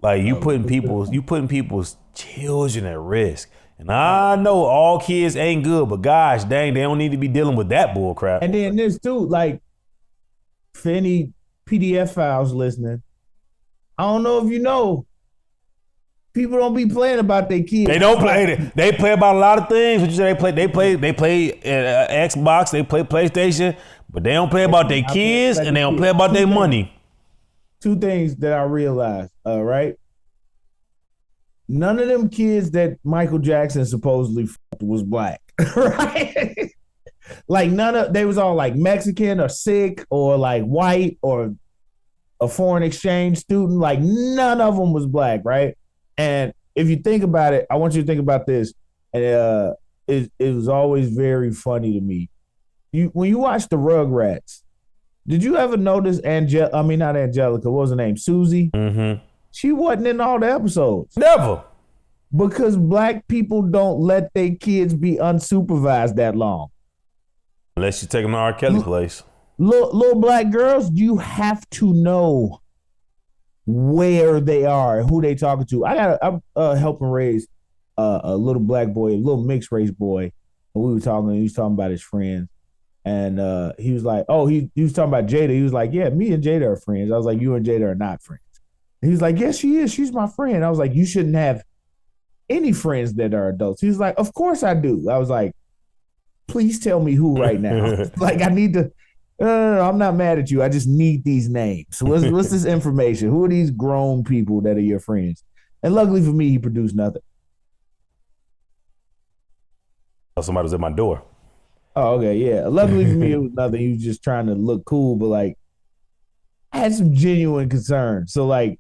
like you putting people's children at risk. And I know all kids ain't good, but gosh dang, they don't need to be dealing with that bull crap. And then this too, like for any PDF files listening, I don't know if you know, people don't be playing about their kids. They don't play. They play about a lot of things. What you say? They play Xbox. They play PlayStation, but they don't play about their kids and they don't play about their money. Two things that I realized. Right. None of them kids that Michael Jackson supposedly fucked was black, right? Like they was all like Mexican or Sikh or like white or a foreign exchange student. Like none of them was black, right? And if you think about it, I want you to think about this. And it was always very funny to me. When you watch the Rugrats, did you ever notice not Angelica, what was her name? Susie? Mm-hmm. She wasn't in all the episodes. Never. Because black people don't let their kids be unsupervised that long. Unless you take them to R. Kelly place. Little black girls, you have to know where they are and who they talking to. I'm helping raise a little black boy, a little mixed race boy. And he was talking about his friends. And he was like, he was talking about Jada. He was like, yeah, me and Jada are friends. I was like, you and Jada are not friends. He was like, yes, she is. She's my friend. I was like, you shouldn't have any friends that are adults. He was like, of course I do. I was like, please tell me who right now. Like, I need to. No, I'm not mad at you. I just need these names. What's this information? Who are these grown people that are your friends? And luckily for me, he produced nothing. Somebody was at my door. Oh, okay, yeah. Luckily for me, it was nothing. He was just trying to look cool, but like, I had some genuine concern. So like,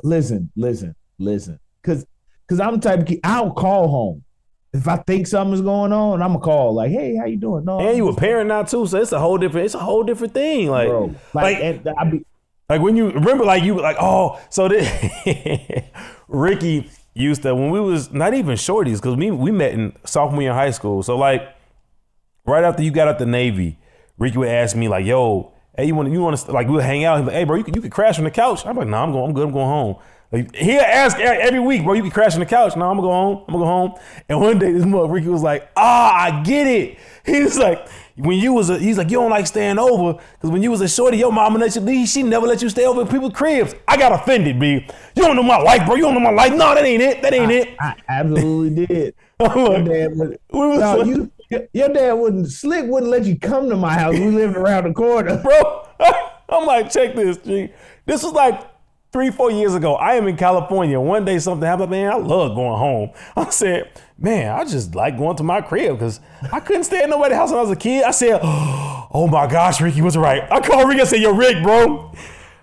listen. Cause I'm the type of kid, I'll call home. If I think something's going on, I'm gonna call like, "Hey, how you doing?" No, and you a parent now too, so it's a whole different thing. Like, bro, like when you remember, like you like, so Rickie used to when we was not even shorties because we met in sophomore year in high school. So like, right after you got out the Navy, Rickie would ask me like, "Yo, hey, you want to like we'll hang out?" He's like, "Hey, bro, you could crash on the couch." I'm like, "No, I'm good. I'm going home." Like, he'll ask every week, bro, you can crash on the couch. No, I'm gonna go home. And one day this mother Rickie was like, I get it. He was like, he's like, you don't like staying over. Cause when you was a shorty, your mama let you leave. She never let you stay over at people's cribs. I got offended, B. You don't know my life, bro. You don't know my life. No, that ain't it. I absolutely did. Your dad wouldn't let you come to my house. We lived around the corner. Bro, I'm like, check this, G. This was like 3-4 years ago. I am in California. One day something happened, man. I love going home. I said, man, I just like going to my crib because I couldn't stay at nobody's house when I was a kid. I said, oh my gosh, Rickie was right. I called Rickie. I said, yo, Rick, bro,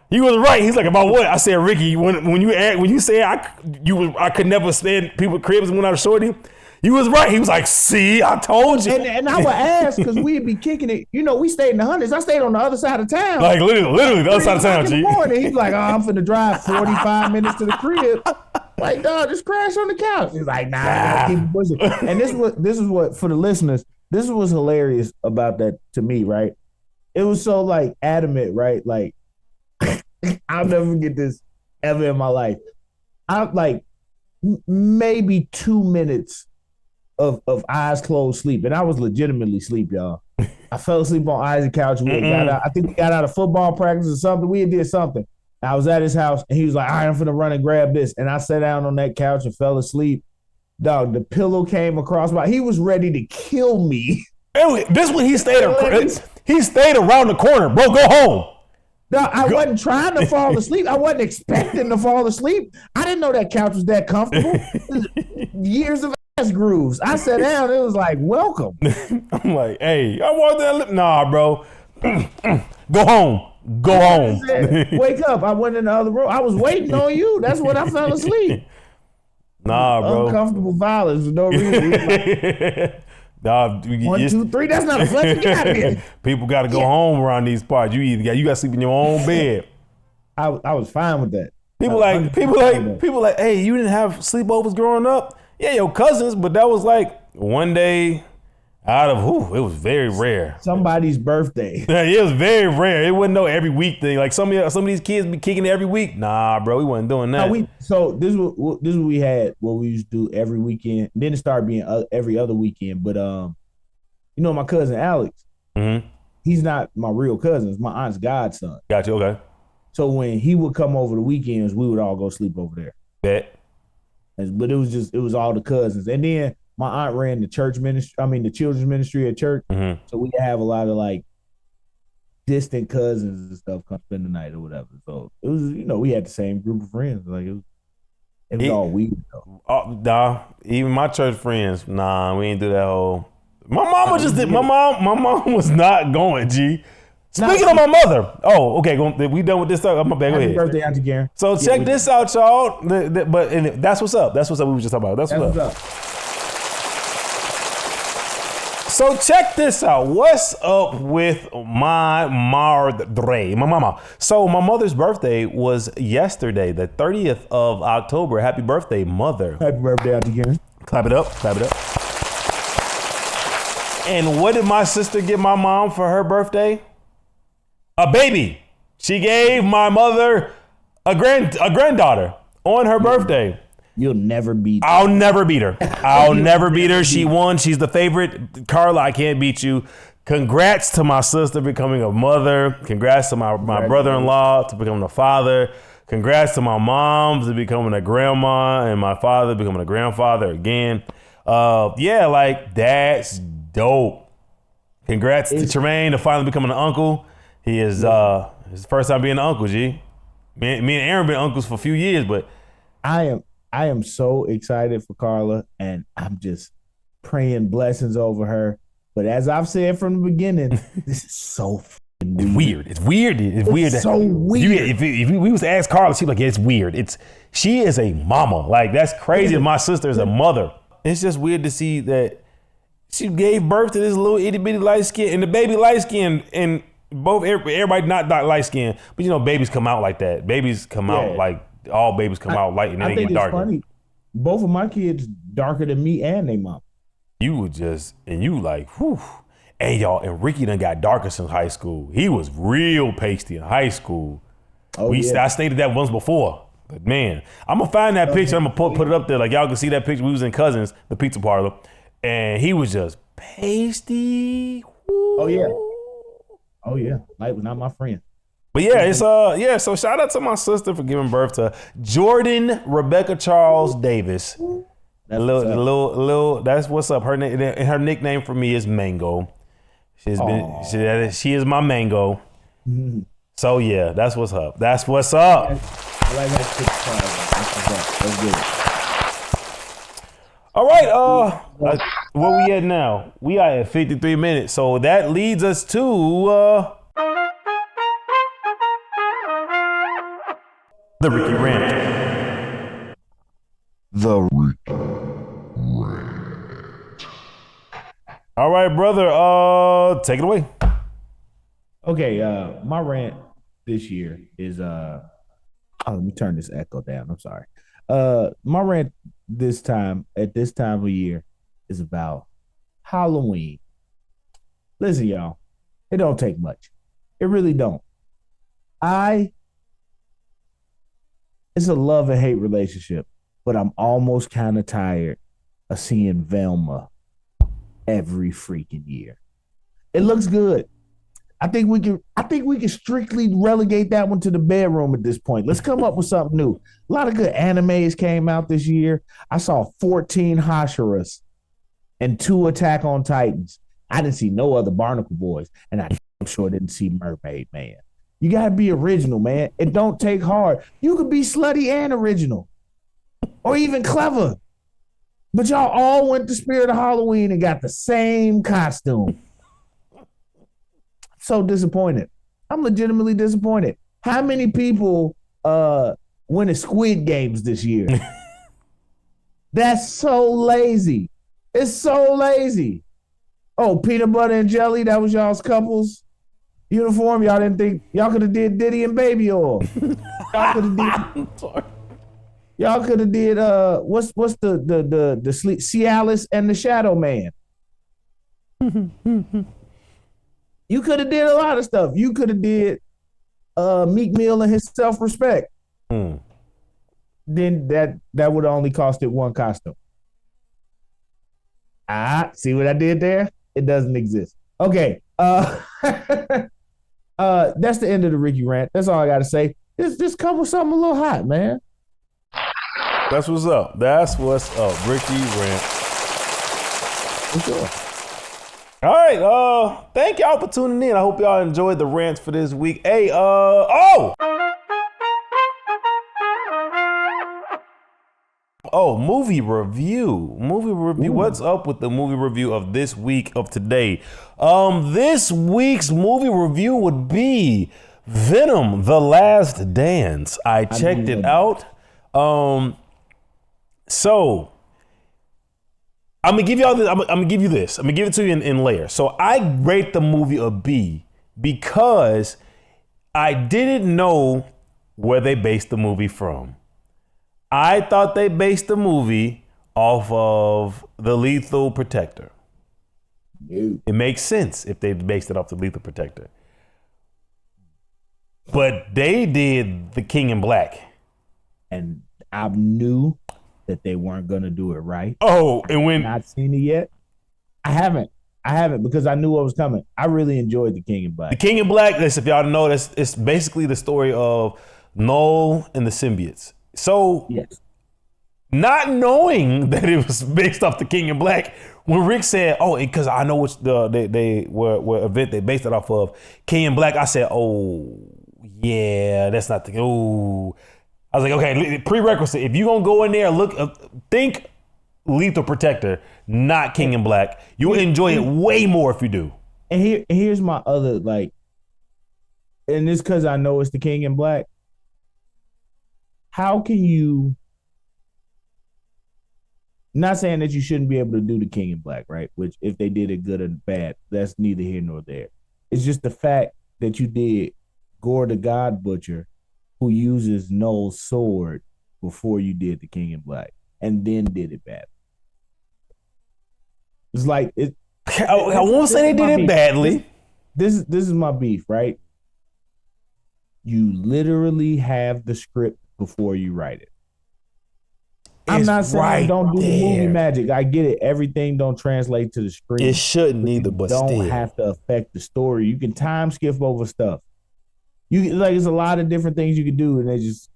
he was right. He's like, about what? I said, Rickie, when you said I could never stay in people's cribs when I was shorty. You was right. He was like, see, I told you. And I would ask because we'd be kicking it. You know, we stayed in the hundreds. I stayed on the other side of town. Like literally the other side of town, G. He's like, I'm finna drive 45 minutes to the crib. Like, dog, just crash on the couch. He's like, nah. Keep pushing. And this is what for the listeners, this was hilarious about that to me, right? It was so like adamant, right? Like, I'll never forget this ever in my life. I like maybe 2 minutes of eyes closed sleep, and I was legitimately asleep, y'all. I fell asleep on Isaac's couch. I think we got out of football practice or something. We did something. I was at his house, and he was like, all right, I'm finna run and grab this. And I sat down on that couch and fell asleep. Dog, the pillow came across he was ready to kill me. This one he stayed around the corner, bro. Go home. No, I wasn't trying to fall asleep. I wasn't expecting to fall asleep. I didn't know that couch was that comfortable. Years of ass grooves. I sat down. It was like, welcome. I'm like, hey, I want that. Nah, bro. Go home. Go home. Wake up. I went in the other room. I was waiting on you. That's when I fell asleep. Nah, bro. Uncomfortable violence for no reason. Nah, 1, 2, 3. That's not a flex. Get out of here. People got to go home around these parts. You got to sleep in your own bed. I was fine with that. People like, hey, you didn't have sleepovers growing up? Yeah, your cousins, but that was like one day out of it was very rare. Somebody's birthday. It was very rare. It wasn't no every week thing. Like some of these kids be kicking it every week. Nah, bro, we wasn't doing that. So this is what we had. What we used to do every weekend. Then it started being every other weekend. But my cousin Alex. Mm-hmm. He's not my real cousin. It's my aunt's godson. Gotcha. Okay. So when he would come over the weekends, we would all go sleep over there. Bet. But it was all the cousins. And then my aunt ran the the children's ministry at church. Mm-hmm. So we have a lot of like distant cousins and stuff come spend the night or whatever. So it was, we had the same group of friends. Like it was all weird though. Nah, even my church friends, nah, we ain't do that whole. My mama just did. My mom was not going, G. Speaking of my mother, okay, we done with this stuff. I'm back. Go ahead. Happy birthday, Auntie Karen. So check this out, y'all. But that's what's up. That's what's up. We were just talking about. That's what's up. So check this out. What's up with my madre, my mama? So my mother's birthday was yesterday, the 30th of October. Happy birthday, mother. Happy birthday, Auntie Karen. Clap it up. Clap it up. And what did my sister get my mom for her birthday? A baby. She gave my mother a granddaughter on her birthday. You'll never beat her. I'll never beat her. I'll never beat her. She won. She's the favorite. Carla, I can't beat you. Congrats to my sister becoming a mother. Congrats to my brother-in-law to becoming a father. Congrats to my mom to becoming a grandma and my father becoming a grandfather again. That's dope. Congrats to Tremaine to finally becoming an uncle. He is his first time being an uncle, G. Me and Aaron been uncles for a few years, but I am so excited for Carla, and I'm just praying blessings over her. But as I've said from the beginning, this is so weird. It's weird. It's so weird. If we was to ask Carla, she'd be like, yeah, it's weird. She is a mama. Like, that's crazy. My sister is a mother. It's just weird to see that she gave birth to this little itty bitty light skin, and the baby light skin, and everybody not light skin, but babies come out like that. Babies come out like all babies come out light and then they get darker. Funny. Both of my kids darker than me and they mom. You like, whew. Hey y'all, and Rickie done got darker since high school. He was real pasty in high school. I stated that once before. But man, I'm gonna find that picture. I'm gonna put it up there. Like y'all can see that picture. We was in Cousins, the pizza parlor, and he was just pasty. Woo. Oh yeah. Light was not my friend. But yeah, so shout out to my sister for giving birth to Jordan Rebecca Charles Davis. That's that's what's up. Her nickname for me is Mango. She is my Mango. Mm-hmm. So yeah, that's what's up. That's what's up. I like that. That's good. All right, where we at now? We are at 53 minutes. So that leads us to the Rickie Rant. The Rickie Rant. All right, brother. Take it away. Okay, my rant this year is let me turn this echo down. I'm sorry. My rant at this time of year is about Halloween. Listen, y'all, it don't take much. It really don't. It's a love and hate relationship, but I'm almost kind of tired of seeing Velma every freaking year. It looks good. I think we can strictly relegate that one to the bedroom at this point. Let's come up with something new. A lot of good animes came out this year. I saw 14 Hashiras and 2 Attack on Titans. I didn't see no other Barnacle Boys, and I'm sure didn't see Mermaid Man. You gotta be original, man. It don't take hard. You could be slutty and original, or even clever. But y'all all went to Spirit of Halloween and got the same costume. So disappointed. I'm legitimately disappointed. How many people went to Squid Games this year? That's so lazy. It's so lazy. Oh, peanut butter and jelly, that was y'all's couples uniform. Y'all didn't think y'all could have did Diddy and Baby Oil. Y'all could have did Y'all could have did what's the sleep Cialis and the Shadow Man. You could have did a lot of stuff. You could have did Meek Mill and his self-respect. Then that would only cost it 1 costume. See what I did there? It doesn't exist. Okay. That's the end of the Rickie rant. That's all I gotta say. Just come with something a little hot, man. That's what's up. That's what's up. Rickie rant. For sure. All right. Thank y'all for tuning in. I hope y'all enjoyed the rants for this week. Hey, movie review. Ooh. What's up with the movie review of this week, of today? This week's movie review would be Venom: The Last Dance. I checked it out. So I'm gonna give y'all this. I'm gonna give you this. I'm gonna give it to you in layers. So I rate the movie a B because I didn't know where they based the movie from. I thought they based the movie off of The Lethal Protector. It makes sense if they based it off The Lethal Protector. But they did The King in Black. And I knew that they weren't going to do it right. Oh, and when... I've not seen it yet. I haven't because I knew what was coming. I really enjoyed The King in Black. The King in Black, if y'all don't know, it's basically the story of Null and the symbiotes. So, yes. Not knowing that it was based off The King in Black, when Rick said, because I know which they were event they based it off of, King in Black, I said, that's not the, I was like, okay, prerequisite, if you're going to go in there, think Lethal Protector, not King in Black. You'll enjoy it way more if you do. And here's my other, and it's because I know it's The King in Black. How can you, not saying that you shouldn't be able to do The King in Black, right? Which if they did it good or bad, that's neither here nor there. It's just the fact that you did Gore the God Butcher, who uses Noel's sword before you did The King in Black, and then did it bad. It's like it. I won't say they did it badly. This is my beef, right? You literally have the script before you write it. I'm not saying don't do the movie magic. I get it. Everything don't translate to the screen. It shouldn't either, but don't still have to affect the story. You can time skip over stuff. There's a lot of different things you can do, and they just,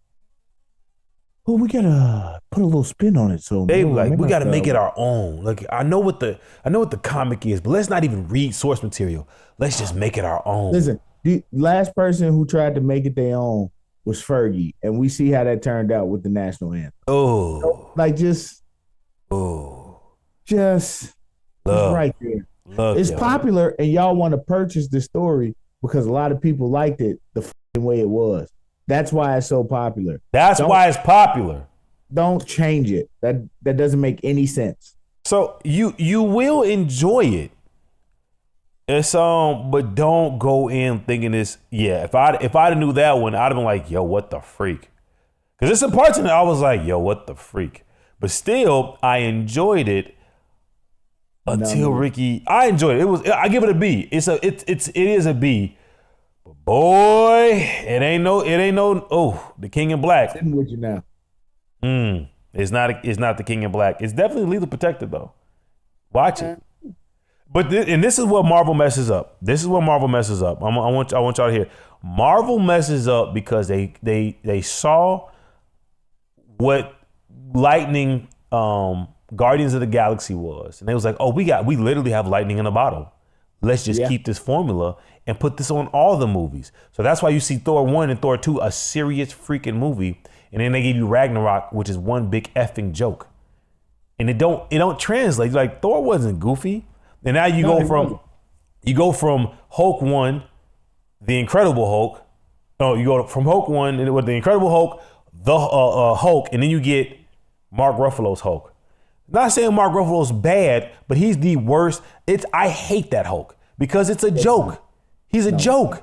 we gotta put a little spin on it. So they we gotta make it our own. Like I know what the comic is, but let's not even read source material. Let's just make it our own. Listen, the last person who tried to make it their own was Fergie, and we see how that turned out with the national anthem. Just right there. It's popular, and y'all want to purchase the story because a lot of people liked it the way it was. That's why it's so popular. Why it's popular. Don't change it. That doesn't make any sense. So you will enjoy it. It's but don't go in thinking this. Yeah, if I'd knew that one, I'd have been like, yo, what the freak? Because there's some parts in it I was like, yo, what the freak? But still, I enjoyed it until Rickie. I enjoyed it. I give it a B. It is a B. But boy, it ain't no. The King in Black. Sitting with you now. It's not The King in Black. It's definitely Lethal Protector though. Watch it. And this is what Marvel messes up. This is what Marvel messes up. I want y'all to hear. Marvel messes up because they saw what Lightning Guardians of the Galaxy was, and they was like, oh, we literally have lightning in a bottle. Let's just keep this formula and put this on all the movies. So that's why you see Thor 1 and Thor 2 a serious freaking movie, and then they give you Ragnarok, which is one big effing joke, and it don't translate. Like Thor wasn't goofy. And now you go from Hulk 1, the Incredible Hulk. No, you go from Hulk 1 with the Incredible Hulk, the Hulk, and then you get Mark Ruffalo's Hulk. Not saying Mark Ruffalo's bad, but he's the worst. I hate that Hulk because it's a joke. He's a joke.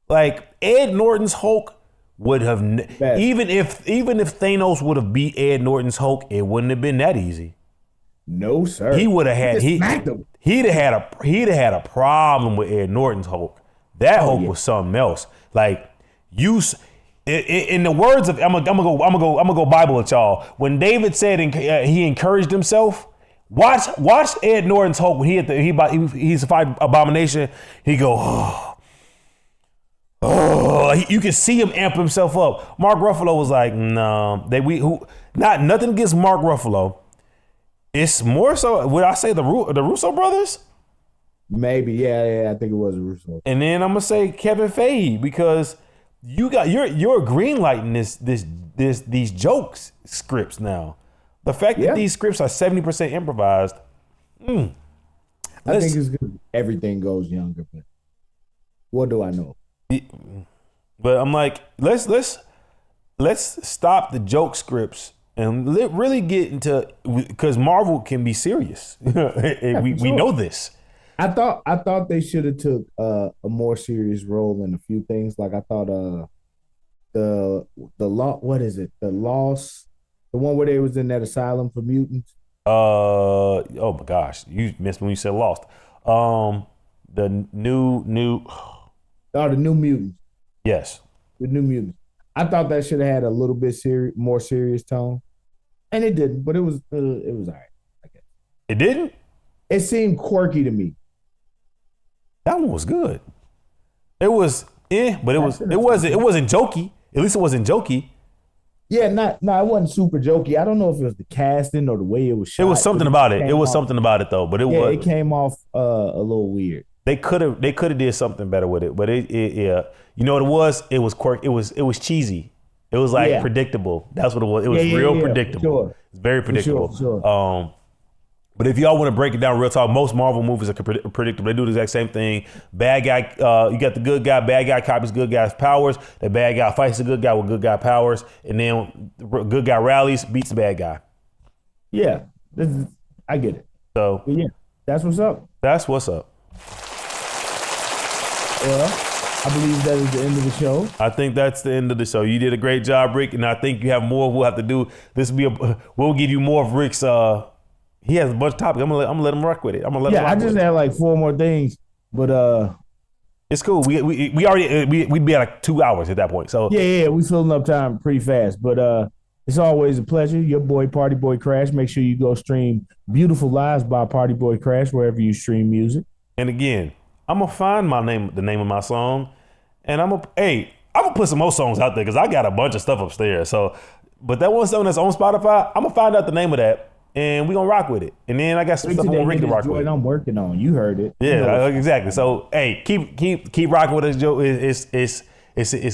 Like Ed Norton's Hulk would have even if Thanos would have beat Ed Norton's Hulk, it wouldn't have been that easy. No, sir. He would have had he'd have had a problem with Ed Norton's Hulk. That Hulk was something else. Like in the words of I'm gonna go Bible with y'all. When David said he encouraged himself, watch Ed Norton's Hulk when he's a fight Abomination. He go you can see him amp himself up. Mark Ruffalo was like, no, nothing against Mark Ruffalo. It's more so, would I say the Russo brothers? Maybe, yeah, I think it was Russo. And then I'm gonna say Kevin Feige because you're greenlighting these jokes scripts now. The fact that these scripts are 70% improvised. I think it's good. Everything goes younger, but what do I know? But I'm like, let's stop the joke scripts. And really get into, because Marvel can be serious. We know this. I thought they should have took a more serious role in a few things. Like I thought the law, what is it? The Lost, the one where they was in that asylum for mutants. Oh my gosh, you missed when you said Lost. The new the New Mutants. Yes, the New Mutants. I thought that should have had a little bit more serious tone, and it didn't. But it was all right. I guess it didn't. It seemed quirky to me. That one was good. It was, but it wasn't jokey. At least it wasn't jokey. Yeah, it wasn't super jokey. I don't know if it was the casting or the way it was shot. It was something about it. It was something about it though. But it came off a little weird. They could have did something better with it, but you know what it was? It was quirky. It was cheesy. It was like predictable. That's what it was. It was real predictable. Sure. It's very predictable. For sure. But if y'all want to break it down real talk, most Marvel movies are predictable. They do the exact same thing. Bad guy, you got the good guy. Bad guy copies good guy's powers. The bad guy fights the good guy with good guy powers, and then the good guy rallies, beats the bad guy. Yeah, I get it. So yeah, that's what's up. That's what's up. Well, I believe that is the end of the show. I think that's the end of the show. You did a great job, Rick, and I think you have more we'll have to do. We'll give you more of Rick's. He has a bunch of topics. I'm gonna let him rock with it. I just had like 4 more things, but it's cool. We already we'd be at like 2 hours at that point. So yeah, we filling up time pretty fast. But it's always a pleasure. Your boy Party Boy Crash. Make sure you go stream "Beautiful Lies" by Party Boy Crash wherever you stream music. And again, I'm gonna find the name of my song, and I'm gonna put some more songs out there because I got a bunch of stuff upstairs. So, but that one song that's on Spotify, I'm gonna find out the name of that. And we're gonna rock with it. And then I got some stuff I want Rick to rock with. I'm working on. You heard it. Yeah, exactly. So hey, keep rocking with us, Joe. It's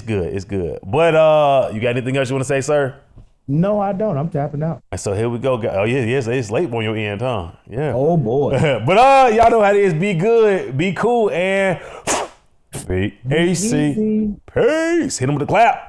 good. It's good. But you got anything else you want to say, sir? No, I don't. I'm tapping out. So here we go. Oh yeah, yes, it's late on your end, huh? Yeah. Oh boy. But y'all know how it is. Be good, be cool, and be AC. Peace. Hit them with a clap.